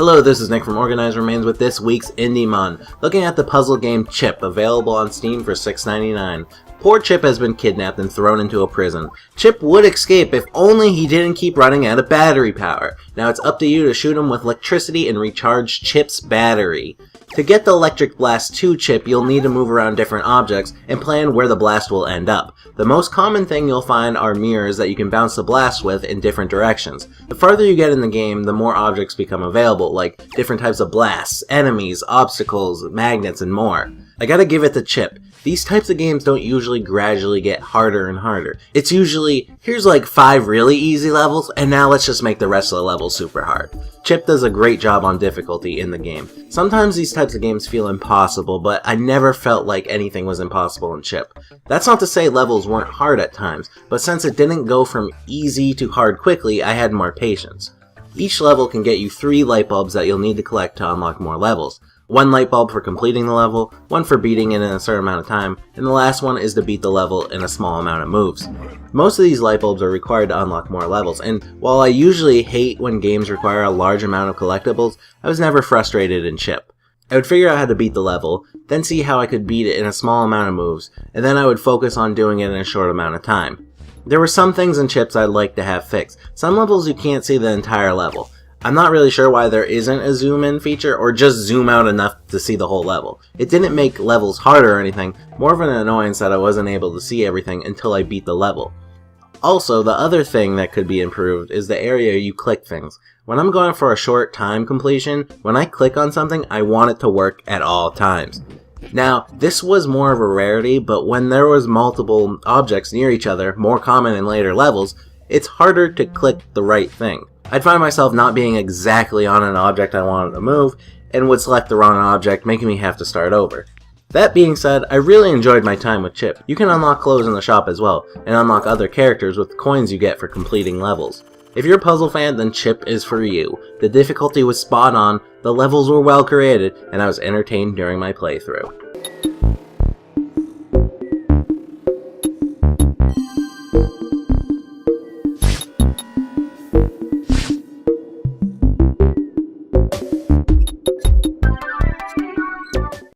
Hello, this is Nick from Organized Remains with this week's Indie Mon, looking at the puzzle game Chip, available on Steam for $6.99. Poor Chip has been kidnapped and thrown into a prison. Chip would escape if only he didn't keep running out of battery power. Now it's up to you to shoot him with electricity and recharge Chip's battery. To get the electric blast to Chip, you'll need to move around different objects and plan where the blast will end up. The most common thing you'll find are mirrors that you can bounce the blast with in different directions. The farther you get in the game, the more objects become available, like different types of blasts, enemies, obstacles, magnets, and more. I gotta give it to Chip. These types of games don't usually gradually get harder and harder. It's usually, here's like 5 really easy levels, and now let's just make the rest of the levels super hard. Chip does a great job on difficulty in the game. Sometimes these types of games feel impossible, but I never felt like anything was impossible in Chip. That's not to say levels weren't hard at times, but since it didn't go from easy to hard quickly, I had more patience. Each level can get you 3 light bulbs that you'll need to collect to unlock more levels. 1 light bulb for completing the level, 1 for beating it in a certain amount of time, and the last one is to beat the level in a small amount of moves. Most of these light bulbs are required to unlock more levels, and while I usually hate when games require a large amount of collectibles, I was never frustrated in Chip. I would figure out how to beat the level, then see how I could beat it in a small amount of moves, and then I would focus on doing it in a short amount of time. There were some things in Chips I'd like to have fixed. Some levels you can't see the entire level. I'm not really sure why there isn't a zoom in feature or just zoom out enough to see the whole level. It didn't make levels harder or anything, more of an annoyance that I wasn't able to see everything until I beat the level. Also, the other thing that could be improved is the area you click things. When I'm going for a short time completion, when I click on something, I want it to work at all times. Now, this was more of a rarity, but when there was multiple objects near each other, more common in later levels, it's harder to click the right thing. I'd find myself not being exactly on an object I wanted to move, and would select the wrong object, making me have to start over. That being said, I really enjoyed my time with Chip. You can unlock clothes in the shop as well, and unlock other characters with coins you get for completing levels. If you're a puzzle fan, then Chip is for you. The difficulty was spot on, the levels were well created, and I was entertained during my playthrough.